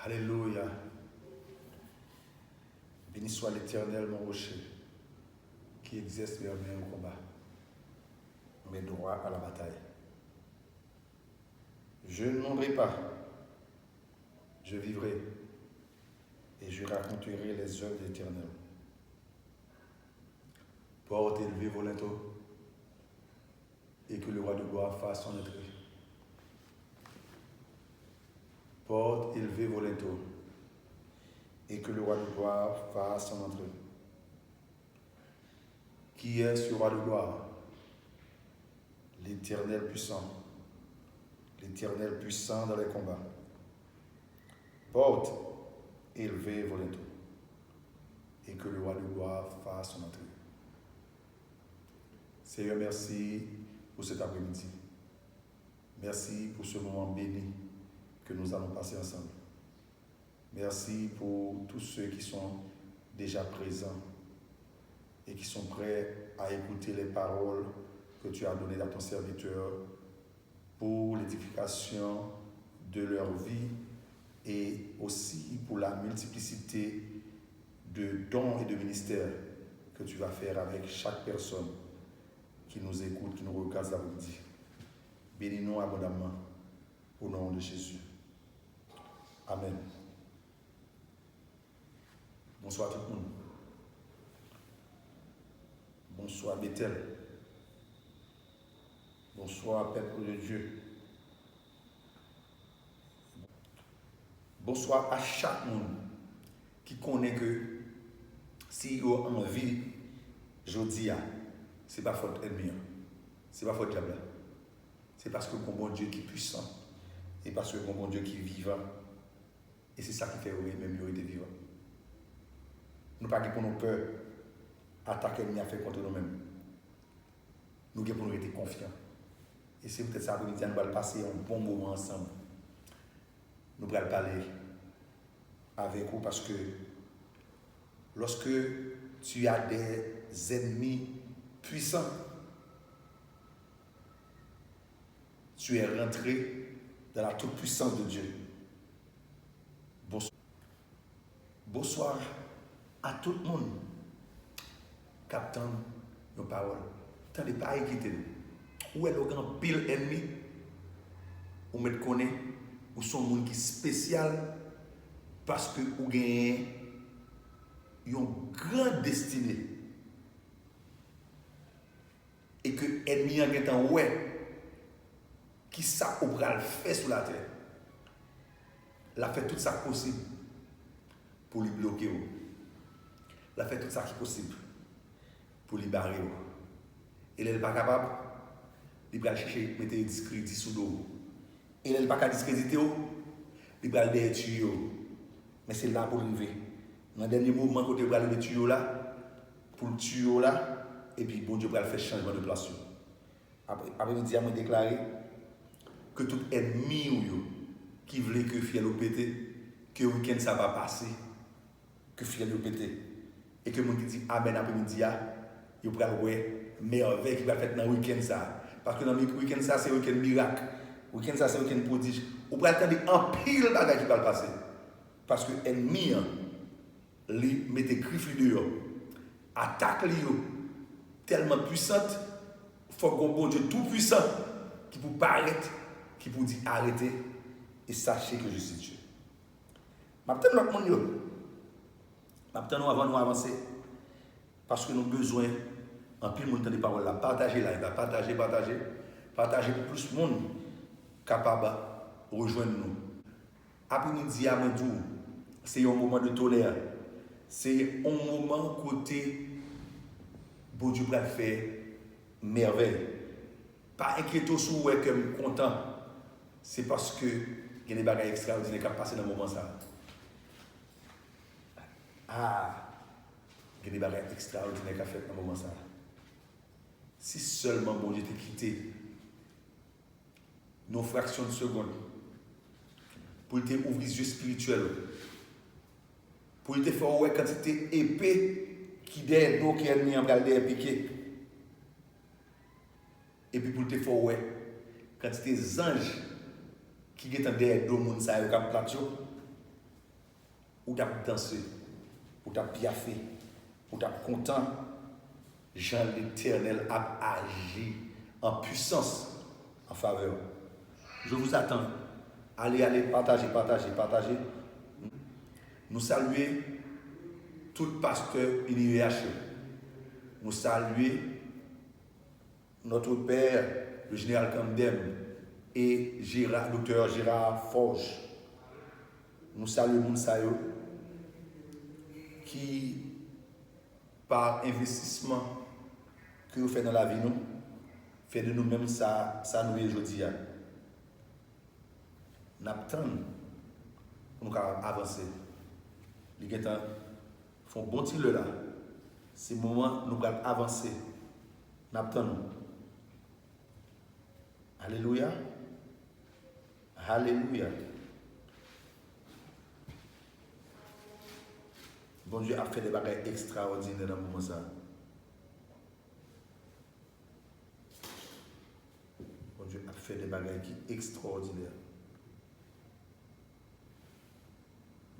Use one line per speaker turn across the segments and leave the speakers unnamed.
Alléluia. Béni soit l'Éternel, mon rocher, qui exerce mes mains au combat, mes droits à la bataille. Je ne mourrai pas, je vivrai, et je raconterai les œuvres de l'Éternel. Porte élevée volonto, et que le roi de gloire fasse son entrée. Porte élevée volonto, et que le roi de gloire fasse son entrée. Qui est ce roi de gloire? L'Éternel puissant dans les combats. Porte élevée volonto, et que le roi de gloire fasse son entrée. Seigneur, merci pour cet après-midi. Merci pour ce moment béni que nous allons passer ensemble. Merci pour tous ceux qui sont déjà présents et qui sont prêts à écouter les paroles que tu as données à ton serviteur pour l'édification de leur vie et aussi pour la multiplicité de dons et de ministères que tu vas faire avec chaque personne qui nous écoute, qui nous regarde cet après-midi. Bénis-nous abondamment au nom de Jésus. Amen. Bonsoir tout le monde. Bonsoir Bethel. Bonsoir peuple de Dieu. Bonsoir à chaque monde qui connaît que si vous avez envie, je dis, ce n'est pas faute ennemi, ce n'est pas faute diable. C'est parce que mon bon Dieu qui est puissant et parce que mon bon Dieu qui est vivant. Et c'est ça qui fait même mieux de vivre. Nous ne pas pour nos peurs attaquer l'ennemi à faire contre nous-mêmes. Nous pour nous être confiants. Et c'est peut-être ça que nous allons passer un bon moment ensemble. Nous allons parler avec vous parce que lorsque tu as des ennemis puissants, tu es rentré dans la toute-puissance de Dieu. Bonsoir à tout le monde qui attend nos paroles. Tendez pas à quitter nous. Où est le grand pile ennemi? Ou me connaît, ou son monde qui est spécial parce que vous gagnez une grande destinée. Et que l'ennemi en étant ouais, qui ça ou le fait sur la terre. La fait tout ça possible pour lui bloquer. La fait tout ça qui est possible pour lui barrer. Et il n'est pas capable, il va chercher mettre un discrédit sous l'eau. Et il n'est pas capable de discréditer, il va le détruire. Mais c'est là pour arriver. Dans le dernier mouvement, quand il va le tuer là, pour le tuer là, et puis bon Dieu va faire changement de place. Après midi, je déclaré que tout ennemi qui voulait que fiel au pété, que le week-end ça va passer, que fiel au pété. Et que mon qui dit Amen après-midi, il va ouais merveille qui va faire dans le week-end ça. Parce que dans le week-end ça, c'est un week-end miracle. Le week-end ça, c'est un week-end prodige. Vous pouvez attendre un pile de bagages qui va passer. Parce que l'ennemi, lui, met des griffes dehors, attaque lui tellement puissante, il faut qu'on bon Dieu tout puissant qui peut paraître, qui peut dire arrêtez et sachez que je suis Dieu. Maintenant, l'autre monde, maintenant, avant de nous avancer, parce que nous avons besoin, en plus, de paroles là, partager là, partager pour plus de monde capable de rejoindre nous. Après-midi, à Mandou, c'est un moment de tolère. C'est un moment côté, bon Dieu va faire merveille. Pas inquiétez sur vous que je suis content. C'est parce que il y a des bagages extraordinaires qui ont passé dans le moment ça. Il y a des bagages extraordinaires qui ont fait dans le moment ça. Si seulement bon Dieu t'a quitté, nos fractions de seconde, pour te ouvrir les yeux spirituels, pour te faire une quantité épée qui derrière nous qui est mis en garde piqué. Et puis pour te faire une quantité d'anges qui est derrière nous, qui ont ou t'as dansé, ou t'as piaffé, ou t'as content, Jean l'Éternel a agi en puissance en faveur. Je vous attends. Allez, partagez. Nous saluons tout pasteur INIEH. Nous saluons notre père, le général Kandem, et docteur Gérard Forge. Nous saluons Mounsayo qui, par investissement que vous faites dans la vie, nous, fait de nous-mêmes ça nous est aujourd'hui. Nous attendons pour nous avancer. Les gens font bon tir là. C'est le moment où nous allons avancer. Nous attendons. Alléluia. Alléluia. Bon Dieu a fait des bagages extraordinaires dans le moment ça. Bon Dieu a fait des bagages extraordinaires.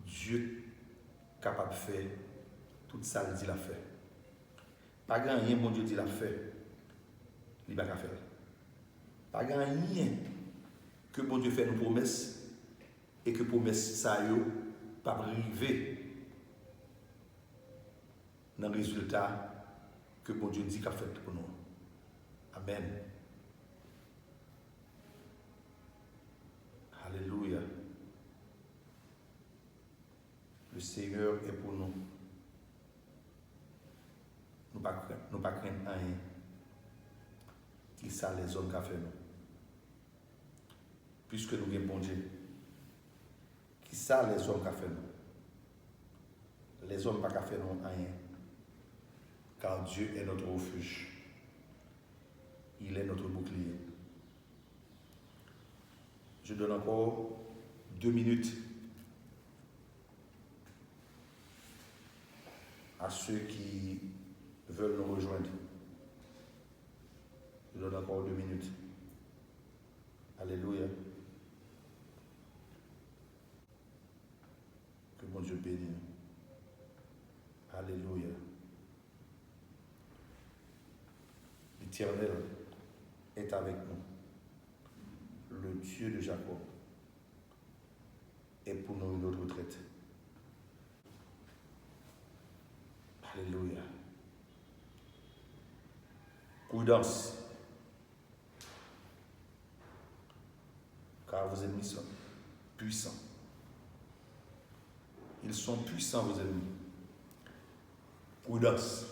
Dieu est capable de faire tout ça, il dit l'a fait. Pas grand rien, bon Dieu dit l'a fait. Il va faire. Pas grand rien que bon Dieu fait nos promesses et que promesses ça yo pas arriver dans le résultat que bon Dieu dit qu'a fait pour nous. Amen. Alléluia. Le Seigneur est pour nous. Nous ne pas craindre rien. Qui ça les hommes qu'a fait nous. Puisque nous avons bon Dieu. Qui ça les hommes qu'a fait nous. Les hommes pas qu'a fait nous rien. Car Dieu est notre refuge. Il est notre bouclier. Je donne encore 2 minutes à ceux qui veulent nous rejoindre. Je donne encore 2 minutes. Alléluia. Que mon Dieu bénisse. Alléluia. L'Éternel est avec nous. Le Dieu de Jacob est pour nous une autre retraite. Alléluia. Prudence. Car vos ennemis sont puissants. Ils sont puissants, vos ennemis. Prudence.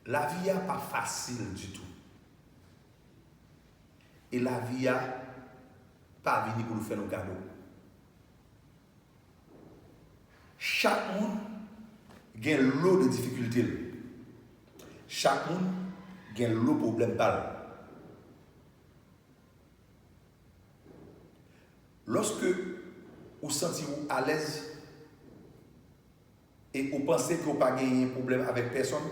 La vie n'est pas facile du tout. Et la vie n'est pas venue pour nous faire nos cadeaux. Chaque monde a un lot de difficultés. Chaque monde a un lot de problèmes. Lorsque vous sentez à l'aise et vous pensez que vous n'avez pas gagné un problème avec personne,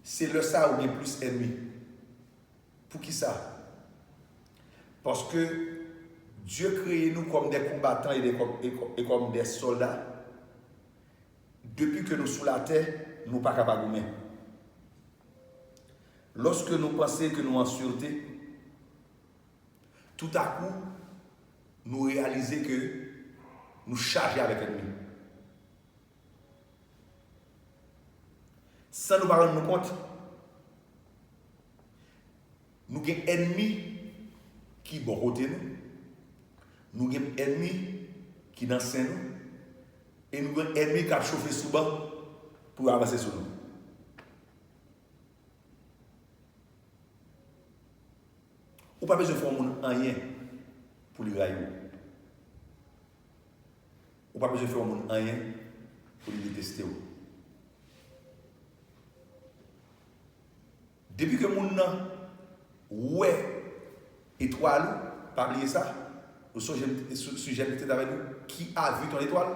c'est le ça où vous avez plus ennemis. Pour qui ça? Parce que Dieu crée nous comme des combattants et comme des soldats. Depuis que nous sommes sur la terre, nous ne sommes pas capables de. Lorsque nous pensons que nous sommes en sûreté, tout à coup, nous réalisons que nous chargeons avec l'ennemi. Sans nous rendre compte, nous avons un ennemi qui est bon côté nous. Nous avons un ennemi qui est dans nous. Et nous avons un ennemi qui a chauffé sous bas pour avancer sur nous. Ou pas besoin de faire rien pour les railler. Ou pas besoin de faire rien pour les détester. Depuis que mon nom ouais étoile, pas oublier ça, le sujet était avec nous, qui a vu ton étoile?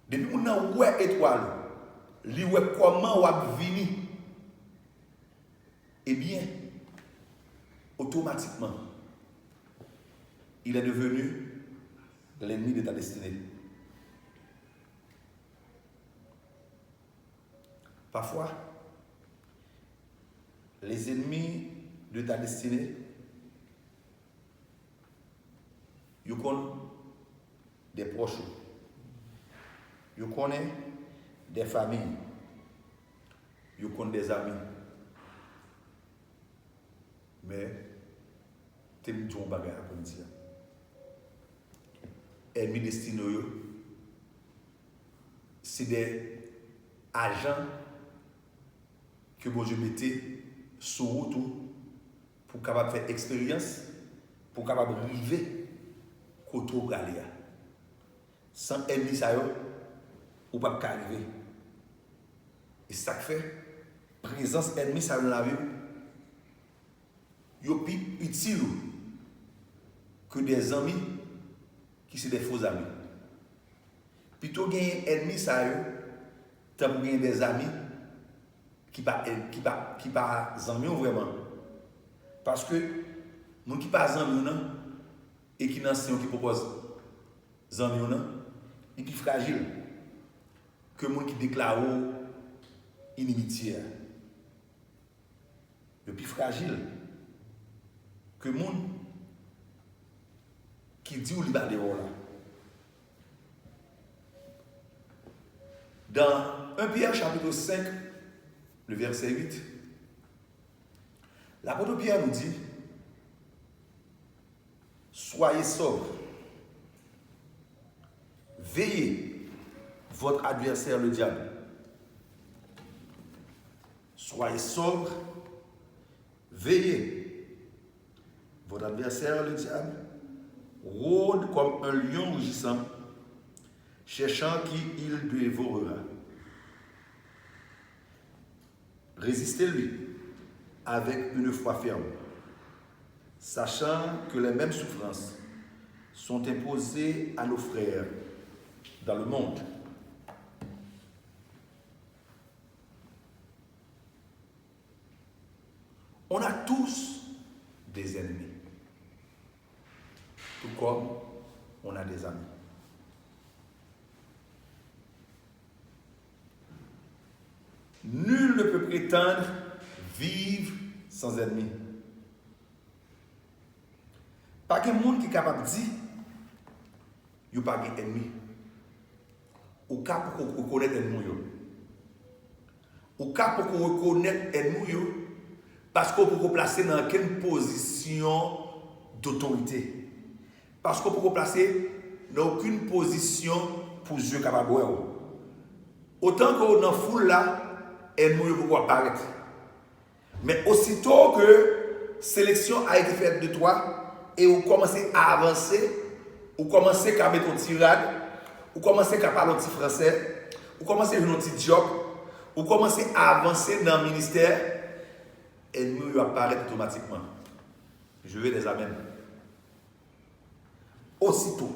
Depuis que mon nom ouais étoile, lui ouais comment on a venu, eh bien, automatiquement, il est devenu l'ennemi de ta destinée. Parfois, les ennemis de ta destinée, ils connaissent des proches, ils connaissent des familles, ils connaissent des amis. Mais, tu me dis un bagage à dire. Ennemis destinés, c'est des agents que bon Dieu mettait sur route pour capable faire expérience, pour capable arriver côté où aller. Sans ennemi ça yo, ou pas arriver. Et ça fait présence ennemi ça dans la vie. Yo plus utile que des amis qui sont des faux amis. Plutôt gagner ennemi ça yo, tant pour gagner des amis qui pas amis vraiment. Parce que mon qui pas amis et qui n'enseigne qui propose amis est plus fragile que mon qui déclare inimitié. Le plus fragile que mon qui dit ou li ba dehors là. Dans 1 Pierre chapitre 5, le verset 8, l'apôtre Pierre nous dit: soyez sobres, veillez votre adversaire le diable. Soyez sobres, veillez votre adversaire le diable rôde comme un lion rugissant, cherchant qui il dévorera. Résistez-lui avec une foi ferme, sachant que les mêmes souffrances sont imposées à nos frères dans le monde. On a tous des ennemis, tout comme on a des amis. Nul ne peut prétendre vivre sans ennemis. Pas que monde qui est capable de dire, il n'y a pas d'ennemis. Au cas pour reconnaître l'ennemi. Au cas pour reconnaître l'ennemi, parce qu'on peut placer dans quelle position d'autorité. Parce qu'on peut placer dans aucune position pour Dieu capable de voir. Autant qu'on dans foule là, ennemi peut apparaître. Mais aussitôt que sélection a été faite de toi et vous commencez à avancer, vous commencez à mettre ton tirade, vous commencez à parler un petit français, vous commencez à faire un petit job, vous commencez à avancer dans le ministère, l'ennemi apparaît automatiquement. Je veux des amens. Aussitôt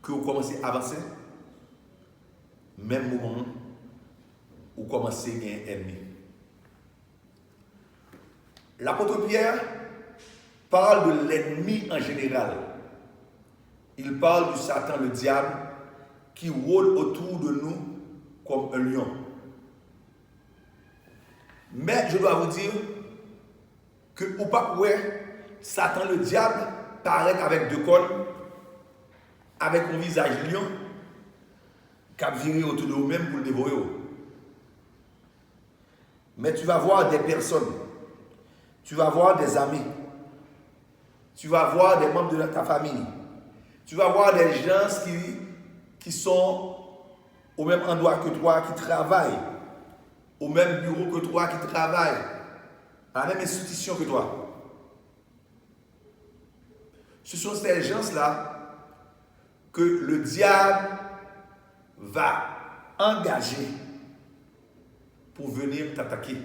que vous commencez à avancer, même moment, vous commencez à gagner ennemi. L'apôtre Pierre parle de l'ennemi en général. Il parle du Satan, le diable, qui rôde autour de nous comme un lion. Mais je dois vous dire que, ou pas, Satan, le diable, paraît avec deux cornes, avec un visage lion, qui a viré autour de vous-même pour le dévorer. Mais tu vas voir des personnes, tu vas voir des amis, tu vas voir des membres de ta famille, tu vas voir des gens qui sont au même endroit que toi, qui travaillent, au même bureau que toi, qui travaillent, à la même institution que toi. Ce sont ces gens-là que le diable va engager pour venir t'attaquer.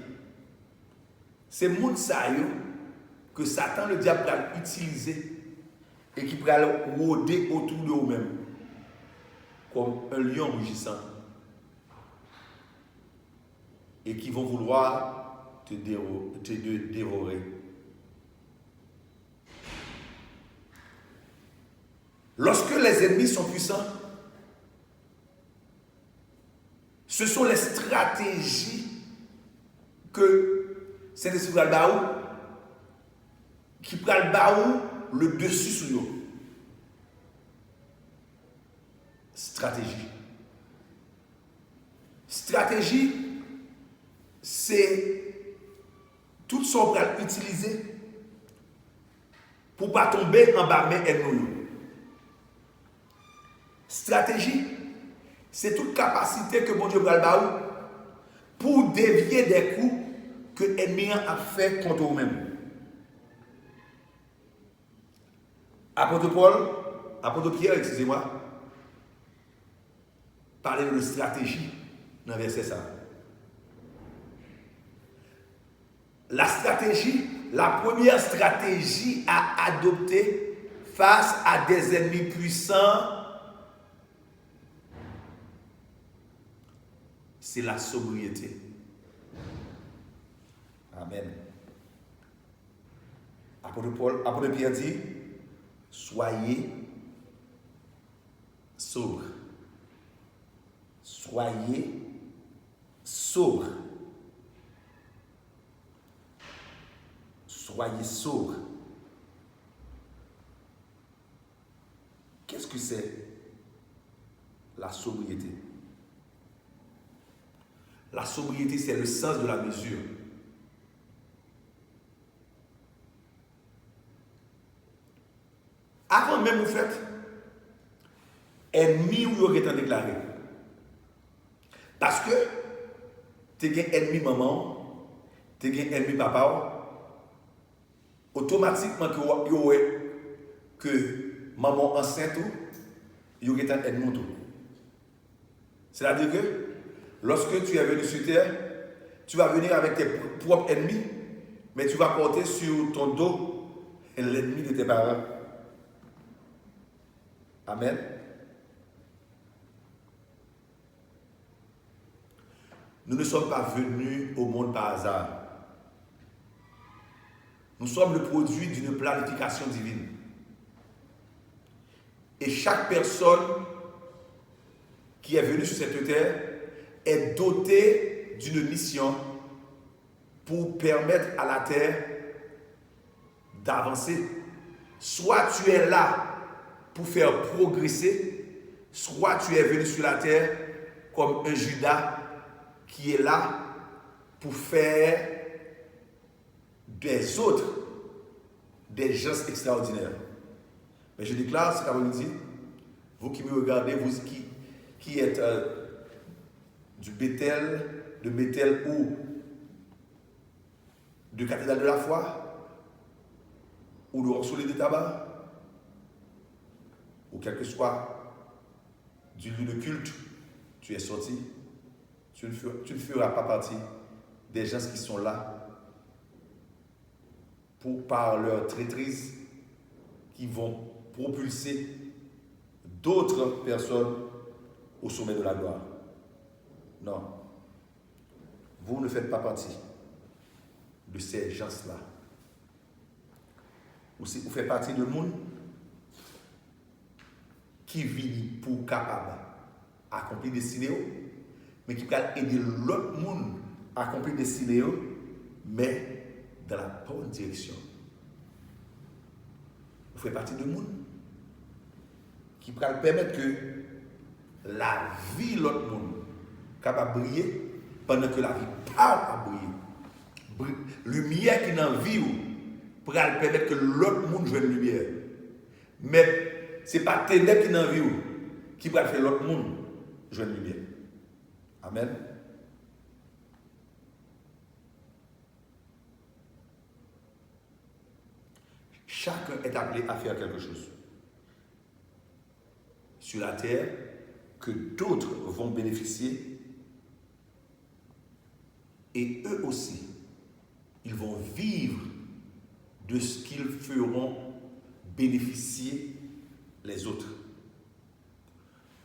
C'est monde ça que Satan, le diable, va utiliser et qui va rôder autour de vous-même comme un lion rugissant et qui vont vouloir te dévorer. Lorsque les ennemis sont puissants, ce sont les stratégies que Saint-Esprit va le baou qui prend le baou le dessus sur eux. Stratégie. Stratégie, c'est tout ce qu'on va utiliser pour ne pas tomber en bas main ennemi. Stratégie, c'est toute capacité que mon Dieu va le baou pour dévier des coups que l'ennemi a fait contre eux-mêmes. Apôtre Pierre, excusez-moi, parlait de stratégie dans le verset ça. La stratégie, la première stratégie à adopter face à des ennemis puissants, c'est la sobriété. Amen. Apôtre Pierre dit, soyez sobres. Soyez sobres. Soyez sobres. Qu'est-ce que c'est la sobriété? La sobriété, c'est le sens de la mesure. Avant même, vous faites, ennemi ou vous êtes déclaré. Parce que, tu as ennemi maman, tu as ennemi papa, automatiquement que maman enceinte, vous êtes un ennemi. C'est-à-dire que, lorsque tu es venu sur terre, tu vas venir avec tes propres ennemis, mais tu vas porter sur ton dos l'ennemi de tes parents. Amen. Nous ne sommes pas venus au monde par hasard. Nous sommes le produit d'une planification divine. Et chaque personne qui est venue sur cette terre est dotée d'une mission pour permettre à la terre d'avancer. Soit tu es là pour faire progresser, soit tu es venu sur la terre comme un Judas qui est là pour faire des autres des gens extraordinaires. Mais je déclare ce qu'on dit, vous qui me regardez, vous qui êtes du Bethel, de Bethel ou de Cathédrale de la Foi, ou de Roxolé de Tabac, ou quel que soit du lieu de culte, tu es sorti, tu ne feras pas partie des gens qui sont là pour, par leur traîtrise, qui vont propulser d'autres personnes au sommet de la gloire. Non. Vous ne faites pas partie de ces gens-là. Vous faites partie de monde qui vit pour capable d'accomplir des destinés, mais qui peut aider l'autre monde à accomplir des destinés, mais dans la bonne direction. Vous faites partie de monde qui peut permettre que la vie de l'autre monde capable de briller pendant que la vie pas briller. Lumière qui est dans la vie pour permettre que l'autre monde joue une lumière. Mais ce n'est pas ténèbres qui est dans la vie qui va faire l'autre monde jouer une lumière. Amen. Chacun est appelé à faire quelque chose sur la terre que d'autres vont bénéficier et eux aussi, ils vont vivre de ce qu'ils feront bénéficier les autres.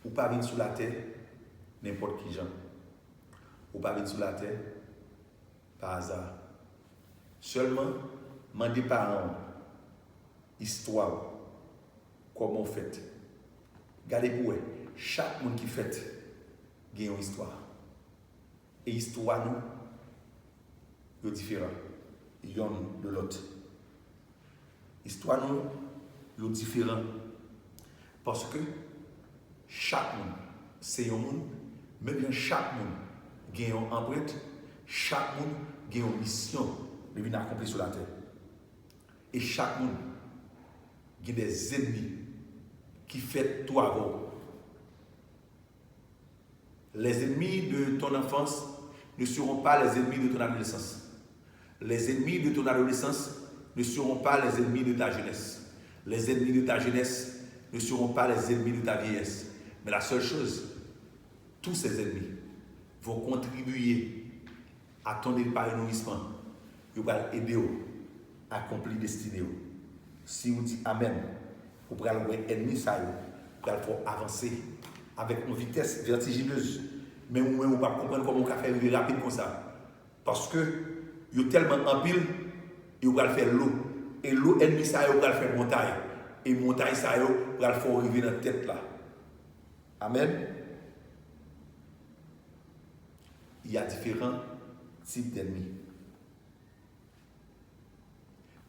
Ou pas venir sur la terre n'importe qui gens. Ou pas venir sur la terre par hasard. Seulement, demander par an, histoire, comment on fait Regardez pour vous, chaque monde qui fait, il y a une histoire. Et l'histoire, nous, est différente. L'un de l'autre. L'histoire, nous, est différente. Parce que chaque monde, c'est un monde, mais bien chaque monde, il y a une empreinte, chaque monde, il y a une mission de venir accomplir sur la terre. Et chaque monde, il y a des ennemis qui font tout avant. Les ennemis de ton enfance ne seront pas les ennemis de ton adolescence. Les ennemis de ton adolescence ne seront pas les ennemis de ta jeunesse. Les ennemis de ta jeunesse ne seront pas les ennemis de ta vieillesse. Mais la seule chose, tous ces ennemis vont contribuer à ton épanouissement. Ils vont aider à accomplir la destinée. Si vous dites Amen, vous pourrez avoir un ennemi, ça vous faut avancer avec une vitesse vertigineuse. Mais vous ne pouvez pas comprendre comment on peut faire une rapide comme ça. Parce que vous êtes tellement en pile, vous pouvez faire l'eau. Et l'eau, ennemi, ça vous pouvez faire montagne. Et montagne, ça vous pouvez faire arriver dans la tête là. Amen. Il y a différents types d'ennemis.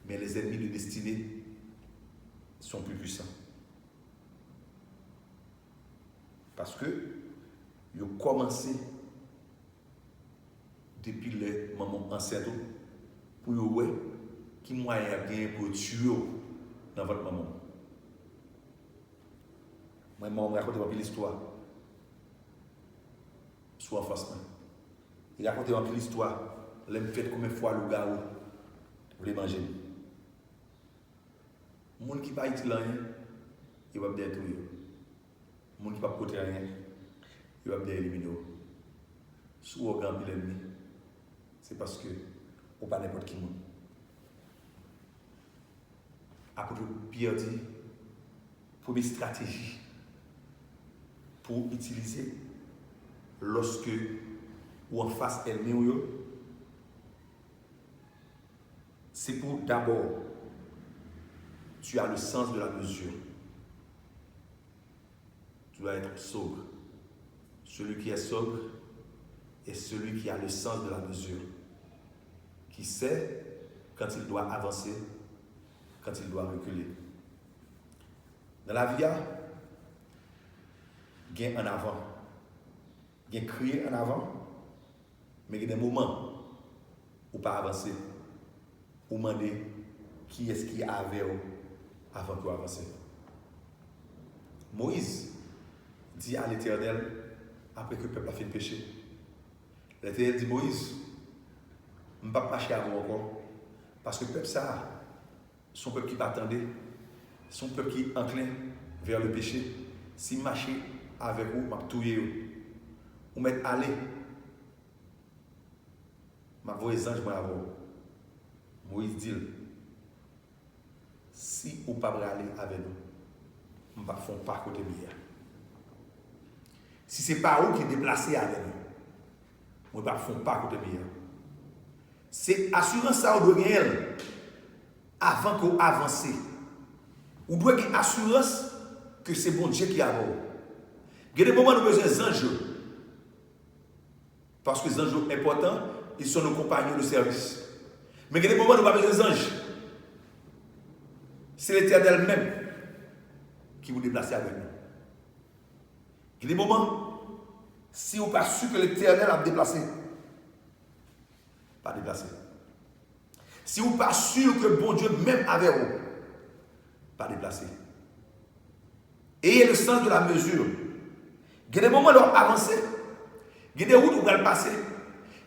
Mais les ennemis de destinée sont plus puissants. Parce que ils ont commencé depuis le moment ancêtre pour voir qui moyen bien pour tuer dans votre maman. Moi, je vais raconter l'histoire. Soit en face. Il raconte un peu l'histoire. Il me fait combien de fois le gars voulait manger. Les gens qui ne sont pas utilisés, ils vont bien détruire. Les gens qui ne sont pas côté rien, ils vont bien éliminer. Si vous avez un l'ennemi, c'est parce que vous pas n'importe qui. Après, Pierre dit, première stratégie pour utiliser lorsque ou en face ennemi, c'est pour d'abord, tu as le sens de la mesure. Tu dois être sobre. Celui qui est sobre est celui qui a le sens de la mesure, qui sait quand il doit avancer, quand il doit reculer. Dans la vie, il y a un avant, il y a crier en avant, mais il y a des moments où pas avancer, où demander qui est-ce qui avait avant de avancer. Moïse dit à l'Éternel, après que le peuple a fait le péché, l'Éternel dit Moïse, je ne vais pas marcher avant encore, parce que le peuple, ça, son peuple qui m'attendait, son peuple qui est enclin vers le péché, si je marche avec vous, je vais tuer ou m'être allé, je vais voir les anges avant. Moïse dit, si vous ne pouvez pas aller avec nous, je ne vais pas faire pas côté bien. Si ce n'est pas vous qui déplacez avec nous, je ne vais pas faire pas côté bien. C'est assurance ça vous doit gagner avant que vous avancez. Vous devez gagner assurance que c'est bon Dieu qui a vous. Il y a des moments où nous avons besoin d'anges. Parce que les anges sont importants, ils sont nos compagnons de service. Mais il y a des moments où nous avons besoin d'anges. C'est l'Éternel même qui vous déplace avec nous. Il y a des moments, si vous n'êtes pas sûr que l'Éternel a déplacé, pas déplacé. Si vous n'êtes pas sûr que bon Dieu même avec vous, pas déplacé. Ayez le sens de la mesure. Il y a des moments où vous avancez, il y a des routes où vous allez passer,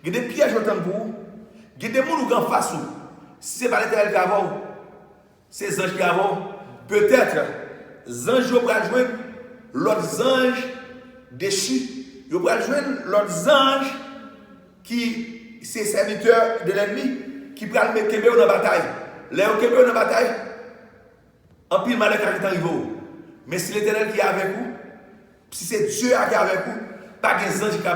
il y a des pièges au temps pour vous, il y a des gens où vous allez face. Si ce n'est pas l'Éternel qui a vous, c'est les anges qui a vous, peut-être les anges vont joindre l'autre ange déchu. Ils vont joindre l'autre ange qui c'est serviteur de l'ennemi qui prend le Québec dans la bataille. Les Québec dans la bataille, en pile malheur qui arrive. Mais si l'Éternel qui est avec vous, si c'est Dieu qui est avec vous, pas des anges qui sont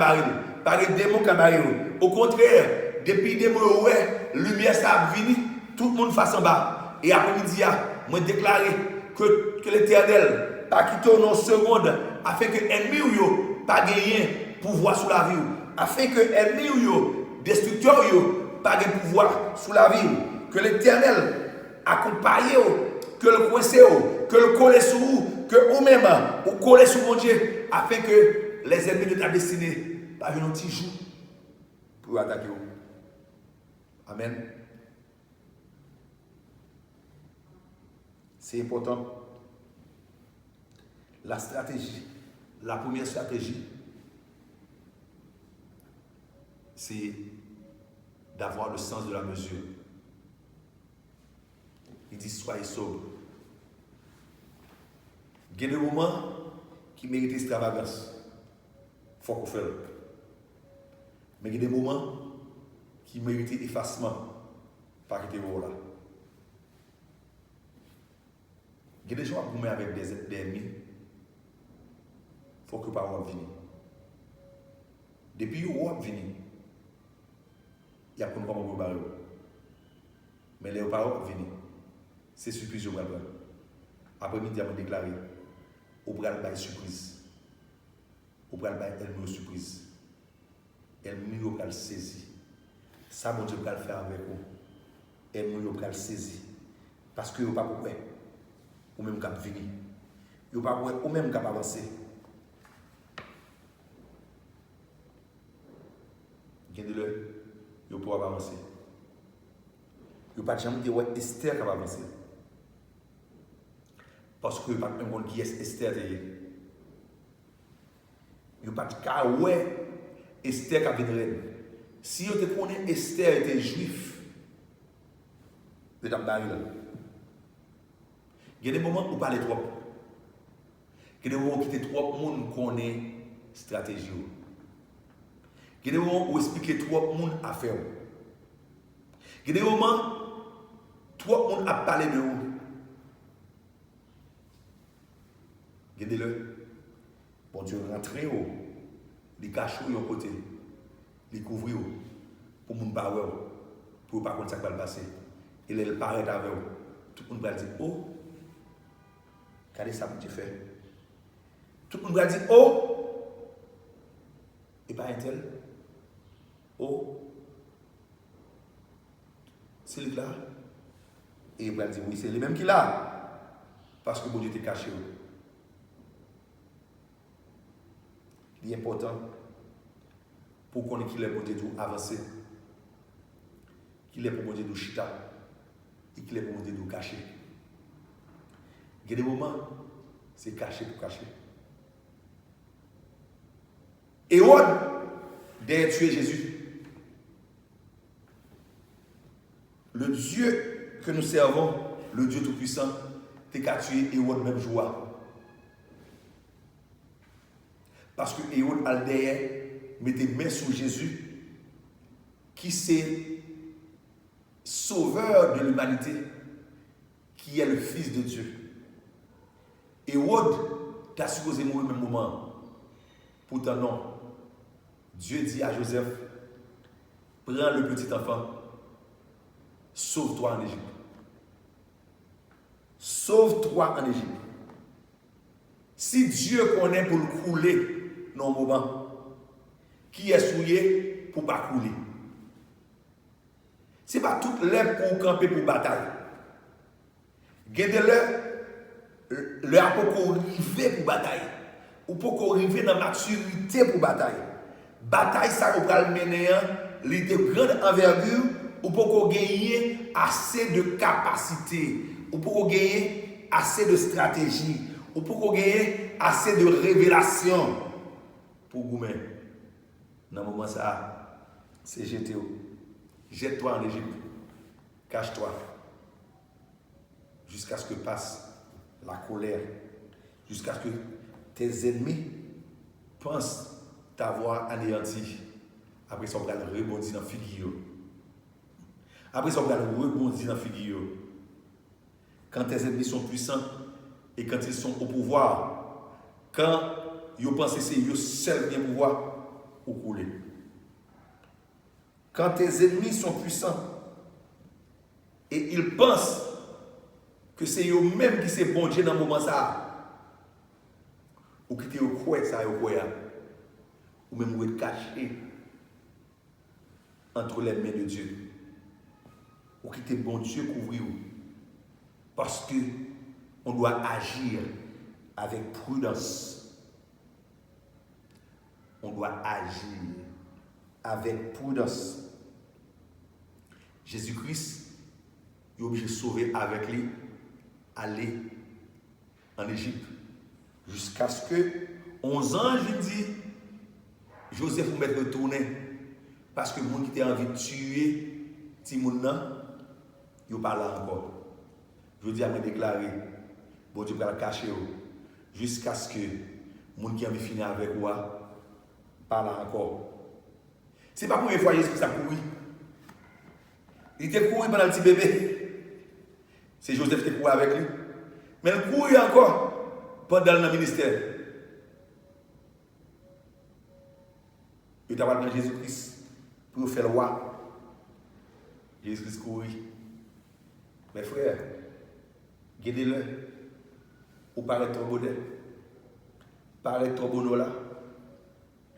pas des démons qui sont au contraire, depuis des mots, lumière ça a venu, tout le monde face en bas. Et après-midi, moi déclaré que l'Éternel pas quitter nos secondes, afin que l'ennemi ou pas gagner pouvoir sur la vie, afin que l'ennemi ou destructeur ou pas gagner pouvoir sur la vie, que l'Éternel accompagne, que le coincé, que le coller sur vous, que vous-même, vous collez sur mon Dieu, afin que les ennemis de ta destinée pas venir un petit jour pour attaquer vous. Amen. C'est important. La stratégie, la première stratégie, c'est d'avoir le sens de la mesure. Il dit soyez sobre. Il y a des moments qui méritent extravagance. Il faut qu'on fasse. Mais il y a des moments qui méritent effacement. Pas que tu es là. Il y a des gens qui avec des ennemis. Il faut que pas venir. Depuis que vous venez, il y a comment vous parler. Mais les parents venir. C'est surprise au prendre. Après midi, on déclaré, au bras de surprise. Au bras de elle surprise. Elle nous va le saisir. Ça, mon Dieu va le faire avec vous. Elle nous va le saisir. Parce que vous n'avez pas pour ou même cap venir. Vous n'avez pas pour ou même cap avancer. Gardez-le, vous pouvez avancer. Vous n'avez pas jamais dit ouais Esther qui va avancer. Parce que vous n'avez pas même qui est Esther. Vous n'avez pas dit ouais Esther qui a venir. Si vous connaissez Esther était juif, vous êtes là. Il y a des moments où vous parlez trop. Il y a des moments où vous trop de monde connaît stratégie. Il y a des moments où vous expliquez trop de monde à faire. Il y a des moments où trop de monde a parlé de vous. Regardez-le. Bon Dieu, rentrez au. Les cachets au côté. Les couvrir pour ne pas voir. Pour ne pas comprendre ce qui va passer. Et il paraît avec vous. Tout le monde va dire oh. Regardez ça que tu fais. Tout le monde va dire oh. Et pas un tel. Oh. C'est lui là. Et il va dire oui, c'est lui même qui l'a. Parce que bon Dieu t'est caché. Il est important pour qu'on ait qu'il est bon Dieu avancer. Qu'il est pour bon Dieu chita. Et qu'il est pour bon Dieu caché. Il y a des moments, c'est caché pour cacher. Hérode, derrière tuer Jésus. Le Dieu que nous servons, le Dieu Tout-Puissant, t'es qu'à tuer Hérode même joie. Parce que Hérode al derrière mettait main sur Jésus, qui c'est sauveur de l'humanité, qui est le Fils de Dieu. Hérode t'a supposé mourir au même moment. Pourtant non. Dieu dit à Joseph, prends le petit enfant, sauve-toi en Égypte. Sauve-toi en Égypte. Si Dieu connaît pour le couler dans le moment, qui est souillé pour ne pas couler. Ce n'est pas toute l'air pour camper pour bataille. Gardez-le. Le apôtre arrivé pour bataille. Ou pour arriver dans la maturité pour bataille. Bataille, ça va mener l'idée de grande envergure ou pour gagner assez de capacité. Ou pour gagner assez de stratégie. Ou pour gagner assez de révélation. Pour vous mettre. Dans le moment ça, c'est GTO. Jette-toi en Égypte. Cache-toi. Jusqu'à ce que passe la colère, jusqu'à ce que tes ennemis pensent t'avoir anéanti. Après ça, on va rebondir dans la figure. Après ça, on va rebondir dans la figure. Quand tes ennemis sont puissants et quand ils sont au pouvoir, quand ils pensent que c'est eux seuls qui ont le pouvoir, ou couler. Quand tes ennemis sont puissants et ils pensent que c'est eux-mêmes qui sont bon Dieu dans le moment ça. Ou qui te croient ça, ou même vous êtes caché entre les mains de Dieu. Ou qui te bon Dieu couvrir. Parce que on doit agir avec prudence. On doit agir avec prudence. Jésus-Christ est obligé de sauver avec lui, aller en Égypte. Jusqu'à ce que 11 ans, je dis, Joseph vous mettre retourner. Parce que les gens qui ont envie de tuer Timoun, ils ne parlent pas encore. Je dis à me déclarer, bon Dieu va le cacher jusqu'à ce que les gens qui ont envie de finir avec moi parlent encore. Ce n'est pas pour une fois que Jésus a couru. Il était couru pendant le petit bébé. C'est Joseph qui couru avec lui. Mais il courait encore pendant le ministère. Il t'a parlé de Jésus-Christ pour faire le roi. Jésus-Christ courait. Mes frères, gardez-le. Ou paraît trop bonnet. Paraît trop bon là.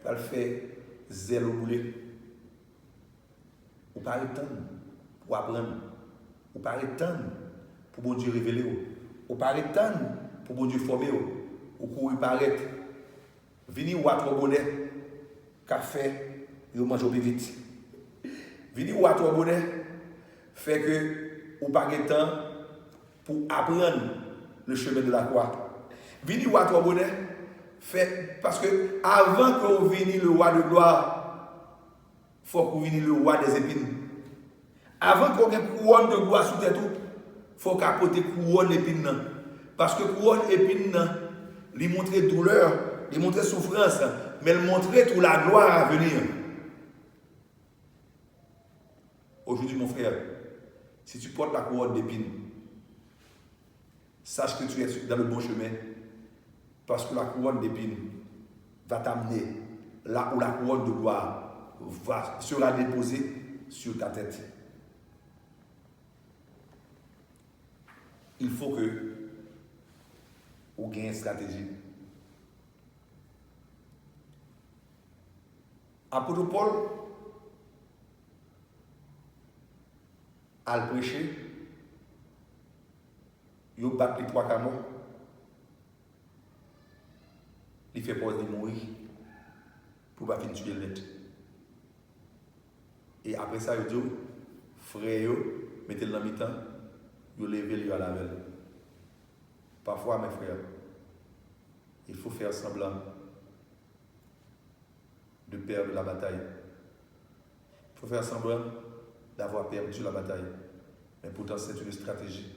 Ça le fait zèle au boulet. Ou paraît temps pour apprendre. Ou paraît temps pour bon Dieu révéler. Ou paraît temps pour bon Dieu former. Ou courir paraître. Venez ou à trop bonnet. Café, il mange au plus vite. Venez ou à trop bonnet. Fait que ou pas de temps pour apprendre le chemin de la croix. Venez ou à trop bonnet. Fait parce que avant que vous veniez le roi de gloire, il faut que vous veniez le roi des épines. Avant qu'on ait une couronne de gloire sous tête, il faut qu'on apporte couronne d'épines. Parce que couronne d'épines, il montre douleur, il montre souffrance, mais il montre toute la gloire à venir. Aujourd'hui, mon frère, si tu portes la couronne d'épines, sache que tu es dans le bon chemin. Parce que la couronne d'épines va t'amener là où la couronne de gloire sera déposée sur ta tête. Il faut que vous ayez une stratégie. Apôtre Paul a prêché, il a battu les 3 canons. Il fait pause de mourir pour ne pas finir tuer le net. Et après ça, il dit, frère, mettez-le dans le mi-temps, il lève à la veille. Parfois, mes frères, il faut faire semblant de perdre la bataille. Il faut faire semblant d'avoir perdu la bataille. Mais pourtant, c'est une stratégie.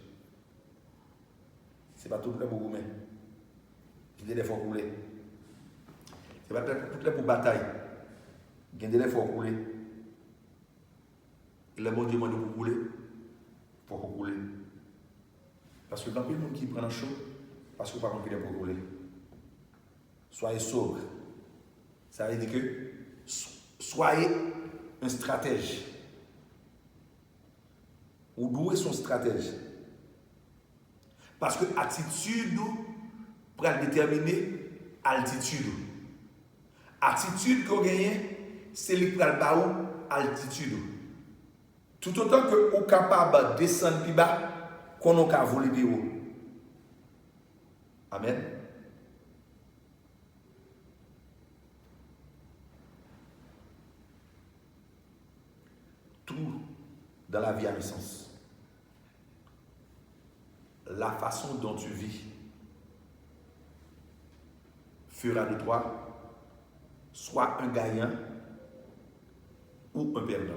Ce n'est pas tout le monde mais il y a des fois couler. Ce n'est pas tout le monde pour bataille. Il y a des fois couler. Et le bon Dieu m'a dit pour couler. Pour couler. Parce que quand il y a des gens qui prennent un chaud, parce que par contre, il est pour couler. Soyez sobre. Ça veut dire que soyez un stratège. Ou doué son stratège. Parce que l'attitude pour déterminer altitude. Attitude qu'on gagne, c'est le baou altitude. Tout autant que vous êtes capable de descendre plus bas, qu'on a voler plus haut. Amen. Tout dans la vie a un sens. La façon dont tu vis fera de toi soit un gagnant ou un perdant.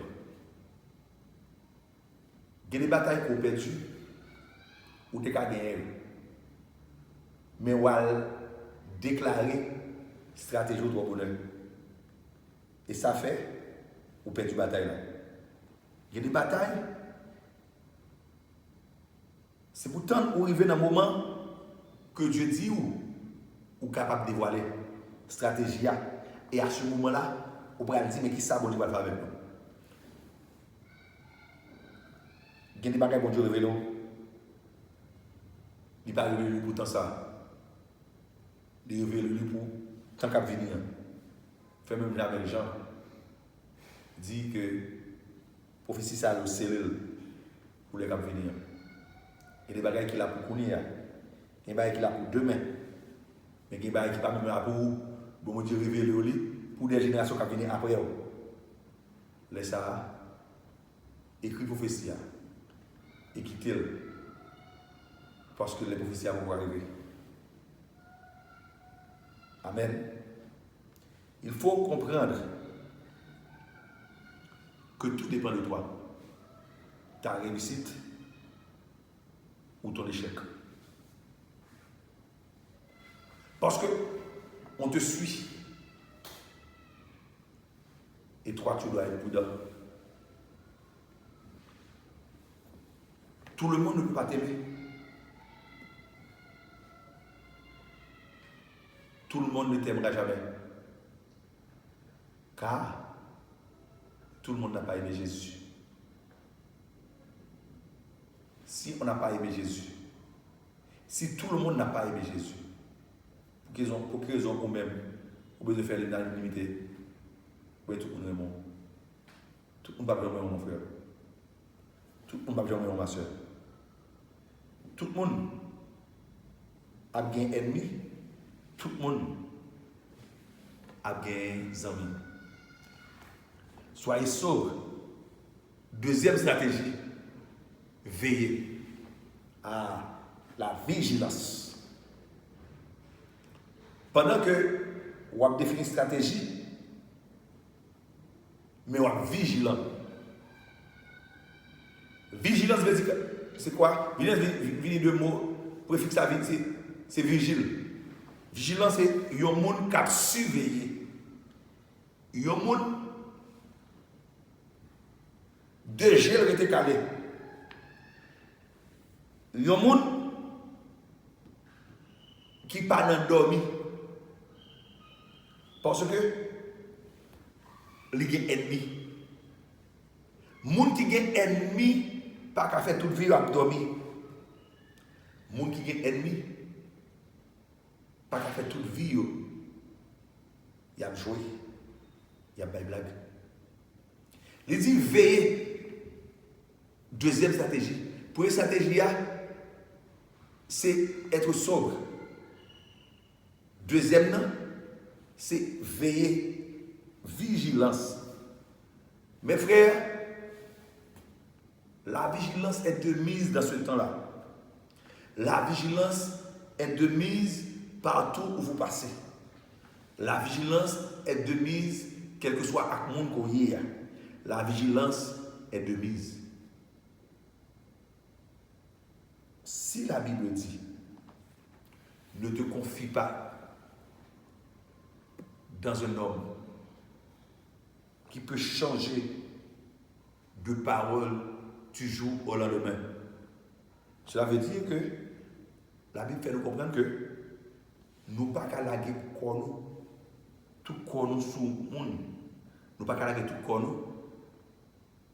Il y a des batailles qu'on perd ou des cas gagner. Mais on va déclarer stratégie au bonheur. Et ça fait ou perd du bataille là. Il y a des batailles. C'est pourtant où arriver dans un moment que Dieu dit ou capable de dévoiler stratégie. Et à ce moment-là, on pourrait dire mais qui ça bon Dieu va faire avec nous. Il y a des bagages bon Dieu révèle. Il n'est pas révélé pour tant ça. Il est révélé pour tant qu'à venir. Fait même avec les gens. Dit que prophétie ça le scellé pour les cap venir. Il y a des bagages qu'il a pour connaître. Il y a des bagages qu'il a pour demain. Mais il y a des bagages qui pas même là pour Dieu révéler pour des générations qui viennent après. Laisse ça écrit prophétie et quitter parce que les prophéties vont arriver. Amen. Il faut comprendre que tout dépend de toi. Ta réussite ou ton échec. Parce que on te suit. Et toi, tu dois être prudent. Tout le monde ne peut pas t'aimer. Tout le monde ne t'aimera jamais. Car tout le monde n'a pas aimé Jésus. Si on n'a pas aimé Jésus, si tout le monde n'a pas aimé Jésus, pour quelles raisons ou même, ou besoin de faire l'unanimité, oui, tout le monde est bon. Tout le monde ne va pas aimer mon frère. Tout le monde ne va pas aimer ma soeur. Tout le monde a bien ennemi. Tout le monde a bien amis. Soyez sobres. Deuxième stratégie, veillez à la vigilance. Pendant que vous avez défini une stratégie, mais vous êtes vigilant. Vigilance veut dire c'est quoi? Vigilance vient de mots, préfixe à vie, c'est vigile. Vigilance, c'est un monde qui a surveillé. Un monde de gel qui était calé. Un monde qui pas endormi. Parce que il y a ennemi. Moun qui gen ennemi, pas qu'à faire toute vie à dormir. Moun qui gen ennemi, pas qu'à faire toute vie, il y a joué, il y a des blagues. Il dit veiller. Deuxième stratégie. Pour une stratégie, c'est être sobre. Deuxième, c'est veiller. Vigilance. Mes frères, la vigilance est de mise dans ce temps-là. La vigilance est de mise partout où vous passez. La vigilance est de mise, quel que soit à monde qu'on y est. La vigilance est de mise. Si la Bible dit, ne te confie pas dans un homme qui peut changer de parole toujours au lendemain. Cela veut dire que la Bible fait nous comprendre que nous ne pouvons pas laguer tout corps sous le monde. Nous ne pouvons pas laguer tout corps.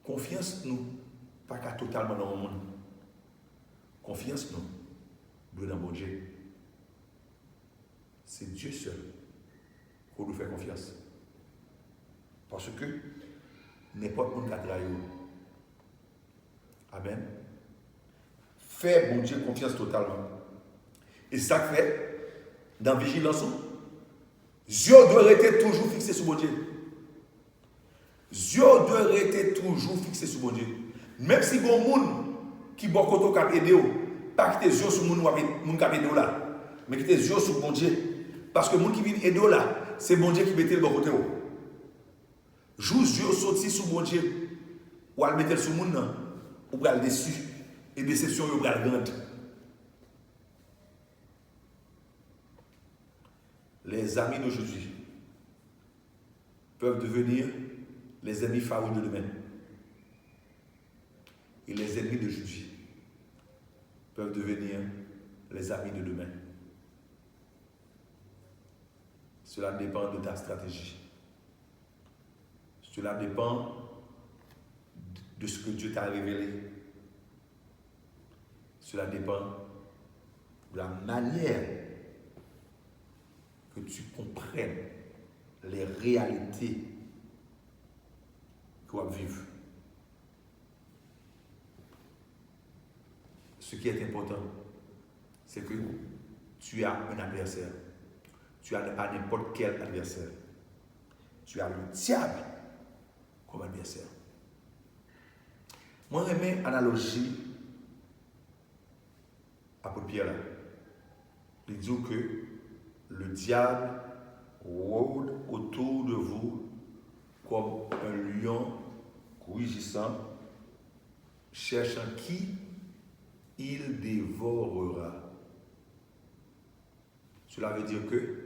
Confiance nous, pas totalement dans le monde. Confiance nous, doit dans mon Dieu. C'est Dieu seul qu'on nous fait confiance. Parce que n'importe où qui a trahi. Amen. Fais mon Dieu confiance totalement. Et ça fait, dans la vigilance, Dieu doit rester toujours fixé sur mon Dieu. Dieu doit rester toujours fixé sur mon Dieu. Même si bon monde qui bon koto k'ap aider pas quitter Dieu sur moun qui a aidé là, mais quitter Dieu sur mon Dieu. Parce que moun qui vient aider là, c'est mon Dieu qui mette le bon côté. Joue Dieu sorti sur mon Dieu, ou al mettre sur moun nan, ou pral déçu, et déception ou pral grande. Les amis d'aujourd'hui peuvent devenir les ennemis farouches de demain. Et les ennemis d'aujourd'hui peuvent devenir les amis de demain. Cela dépend de ta stratégie. Cela dépend de ce que Dieu t'a révélé. Cela dépend de la manière que tu comprennes les réalités que tu vivre. Ce qui est important, c'est que tu as un adversaire. Tu n'as pas n'importe quel adversaire. Tu as le diable comme adversaire. Moi, j'aime l'analogie à Pierre là. Il dit que le diable rôde autour de vous comme un lion rugissant, cherchant qui il dévorera. Cela veut dire que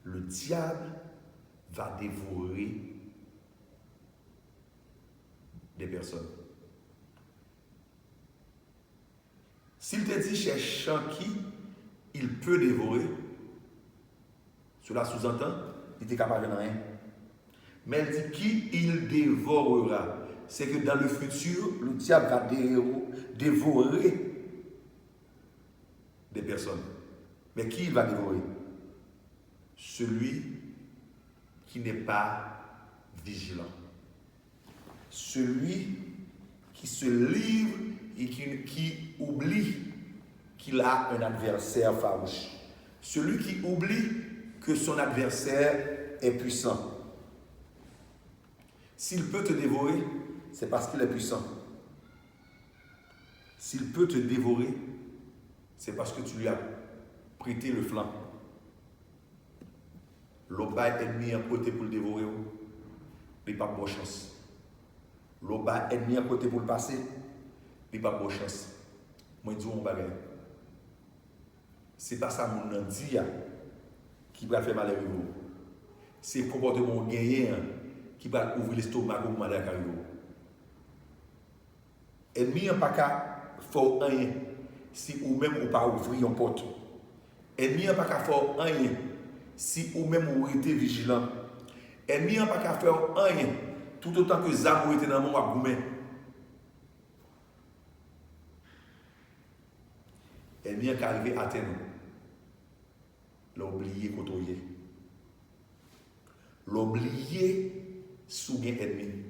le diable va dévorer des personnes. S'il te dit cherchant qui il peut dévorer, cela sous-entend qu'il n'est capable de rien. Mais elle dit qui il dévorera. C'est que dans le futur, le diable va dévorer des personnes. Mais qui il va dévorer? Celui qui n'est pas vigilant. Celui qui se livre et qui oublie qu'il a un adversaire farouche. Celui qui oublie que son adversaire est puissant. S'il peut te dévorer, c'est parce qu'il est puissant. S'il peut te dévorer, c'est parce que tu lui as prêté le flanc. L'oba est ennemi à côté pour le dévorer, il n'a pas de bonne chance. L'oba est ennemi à côté pour le passer, il n'a pas de bonne chance. Moi, je dis, on va gagner. Ce n'est pas ça mon dit qui va faire mal à vous. C'est le comportement gagné qui va ouvrir l'estomac pour mal à vous. Ennemi n'a pas qu'à faire rien si ou même ou pas ouvrir une porte. Ennemi n'a pas qu'à faire rien si ou même ou été vigilant. Ennemi n'a pas qu'à faire rien tout autant que Zamou était dans mon agoumen. Ennemi n'a qu'à arriver à terre. L'oublier côtoyer. L'oublier sous un ennemi.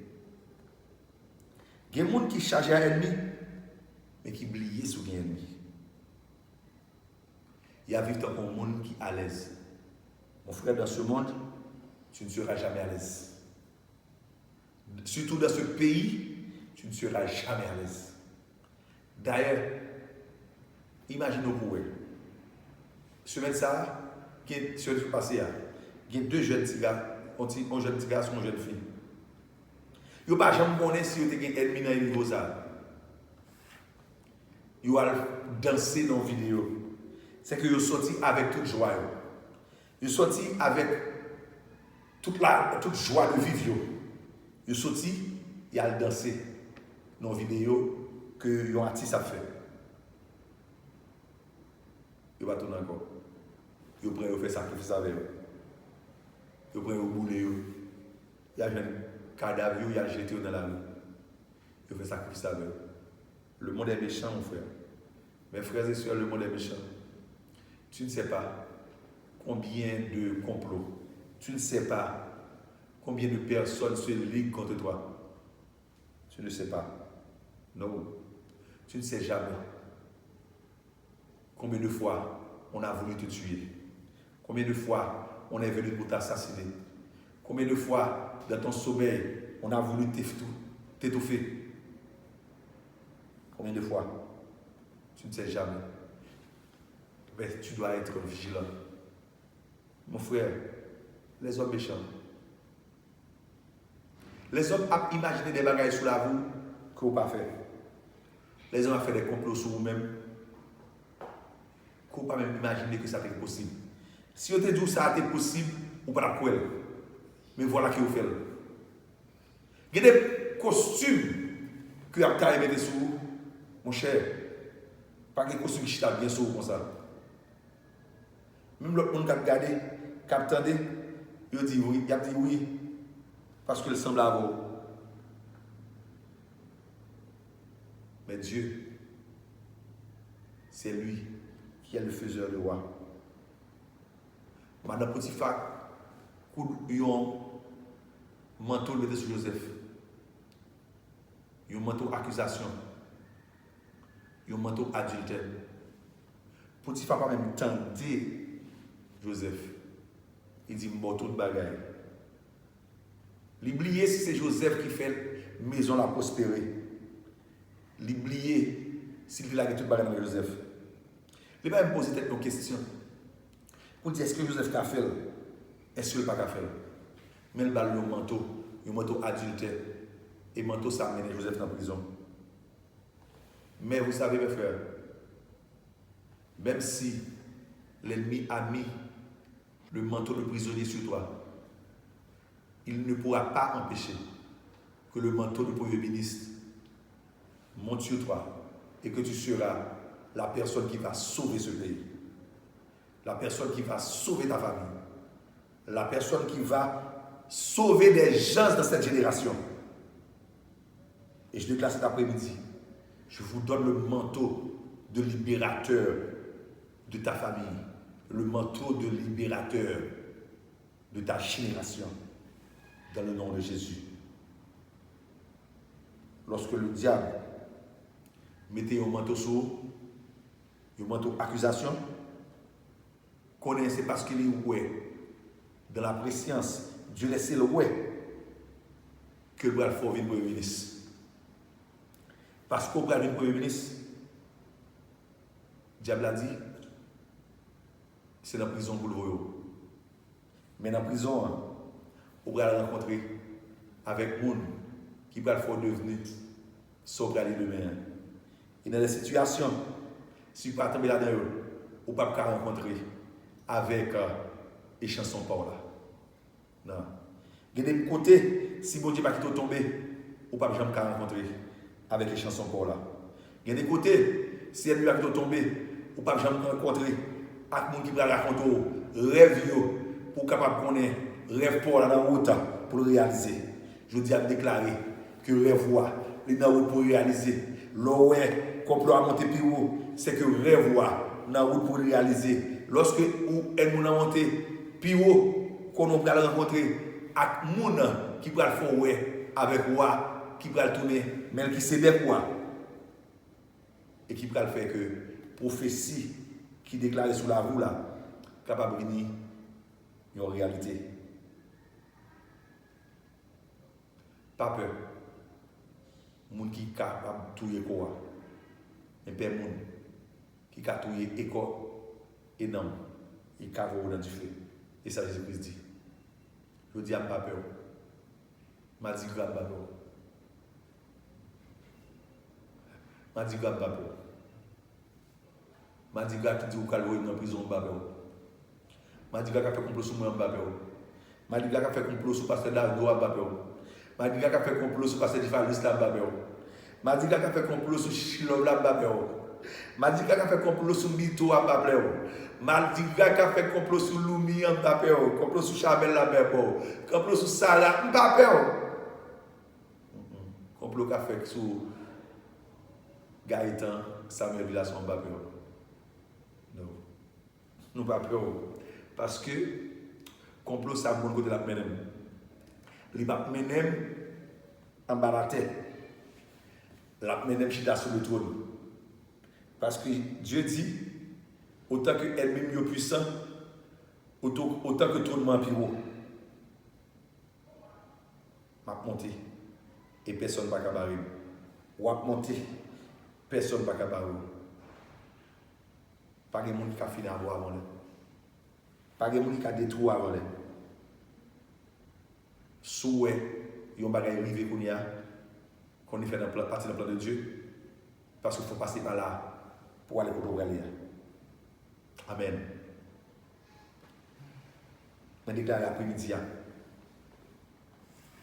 Il y a des gens qui chargent un ennemi, mais qui oublient sous un ennemi. Il y a vite un monde qui est à l'aise. Mon frère, dans ce monde, tu ne seras jamais à l'aise. Surtout dans ce pays, tu ne seras jamais à l'aise. D'ailleurs, imaginez-vous pour eux. Semaine ça, qui est sur le passé, il y a deux jeunes gars, un jeune petit garçon, une jeune fille. Ils ne savent pas jamais si vous avez un ennemi dans le niveau ça. Ils vont danser dans la vidéo. C'est que ils sont sortis avec toute joie. Ils sont sortis avec toute joie de vivre. Ils sont sortis, ils ont dansé dans la vidéo que les artistes ont fait. Ils vont tourner encore. Ils vont faire sacrifice avec eux. Ils vont bouler. Il y a un cadavre, il y a jeté dans la rue. Ils vont faire sacrifice avec eux. Le monde est méchant, mon frère. Mes frères et sœurs, le monde est méchant. Tu ne sais pas combien de complots. Tu ne sais pas combien de personnes se liguent contre toi. Tu ne sais pas. Non. Tu ne sais jamais combien de fois on a voulu te tuer. Combien de fois on est venu pour t'assassiner. Combien de fois dans ton sommeil on a voulu t'étouffer. Combien de fois? Tu ne sais jamais. Mais tu dois être vigilant. Mon frère, les hommes méchants. Les hommes ont imaginé des bagages sur la vous que vous n'avez pas fait. Les hommes ont fait des complots sur vous-même que vous n'avez pas même imaginé que ça était possible. Si vous te dit que ça était possible, vous ne pouvez pas croire. Mais voilà ce que vous faites. Il y a des costumes que vous avez mis sur vous, mon cher. Pas des costumes qui sont bien sur vous comme ça. Même l'autre monde qui a regardé, qui a attendu, il a dit oui, parce qu'il semble avoir. Mais Dieu, c'est lui qui est le faiseur de roi. Madame Potiphar, coup un manteau levé sur Joseph. Un manteau accusation. Un manteau adultère. Potiphar pas même tenté Joseph. Il dit, bon, tout bagaille. L'oublier si c'est Joseph qui fait maison la prospérer. L'oublier s'il a tout bagaille avec Joseph. Il va me poser une question. Pour dire est-ce que Joseph a fait? Est-ce qu'il n'a pas fait? Mais il a le manteau adultère. Et le manteau ça amène Joseph dans la prison. Mais vous savez, mes frères, même si l'ennemi a mis le manteau de prisonnier sur toi, il ne pourra pas empêcher que le manteau de premier ministre monte sur toi et que tu seras la personne qui va sauver ce pays, la personne qui va sauver ta famille, la personne qui va sauver des gens dans cette génération. Et je déclare cet après-midi, je vous donne le manteau de libérateur de ta famille, le manteau de libérateur de ta génération, dans le nom de Jésus. Lorsque le diable mettait un manteau sur, un manteau accusation, connaissez parce qu'il est ouais, dans la préscience, Dieu laisse le ouais, que le bras fort vient premier ministre. Parce qu'au bras du premier ministre, le diable a dit, c'est la prison pour le voyou. Mais dans la prison, on va rencontrer avec les gens qui va faire devenir sauvegarder demain. Et dans des situations, si vous ne pouvez pas tomber là-dedans, vous ne pouvez pas rencontrer avec les chansons par là. Non. De des côtés, si bon Dieu va tomber, vous ne pouvez pas rencontrer avec les chansons par là. De des côtés, si elle va tomber, vous ne pouvez pas rencontrer avec les gens qui va raconter rêve pour capable de connaître rêve pour la route pour le réaliser. Je dis à déclarer que rêve les dans route pour réaliser. L'oué complot à monter plus haut, c'est que rêve dans route pour réaliser. Lorsque elle nous a monté plus haut, qu'on va rencontrer avec moun qui va le faire avec roi qui va le tourner, mais qui sait des quoi et qui va le faire que prophétie qui déclare sur la roue là capable de venir en réalité. Pas peur. Moun qui capable de tuer quoi. Mais pas moun qui capable de tuer éco et non. Il capable dans du feu. Et ça Jésus-Christ dit. Je dis à pas peur. M'a dit que pas peur. M'a dit que pas peur. M'a dit que tout dit ou calme dans prison pas peur. M'a dit qu'il a fait complot sur moi en Mbappé. M'a dit qu'il a fait complot sur pasteur Dardo en Mbappé. M'a dit qu'il a fait complot sur pasteur Difalis en Mbappé. M'a dit qu'il a fait complot sur Chilov en Mbappé. M'a dit qu'il a fait complot sur Mito en Mbappé. M'a dit qu'il a fait complot sur Lumi en Mbappé. Complot sur Chabel en Mbappé. Complot sur Salah en Mbappé. Complot qu'il a fait sur Gaëtan, Samuel Villas en Mbappé. Non. Nous pas peur. Parce que complot ça bon côté la menem. Il va menem en bas la tête. La menem chita sur le trône. Parce que Dieu dit autant que elle-même est puissant, autant que trône est plus haut. M'a monté et personne ne va cabarer. Ou a monté, personne ne va cabarer. Pas de monde qui a fini à boire avant. Pas de monde qui a détruit avant. Souhait, il y a un bagage arrivé qu'on y fait dans partie du plan de Dieu. Parce qu'il faut passer par là pour aller pour le Amen. Je déclare l'après-midi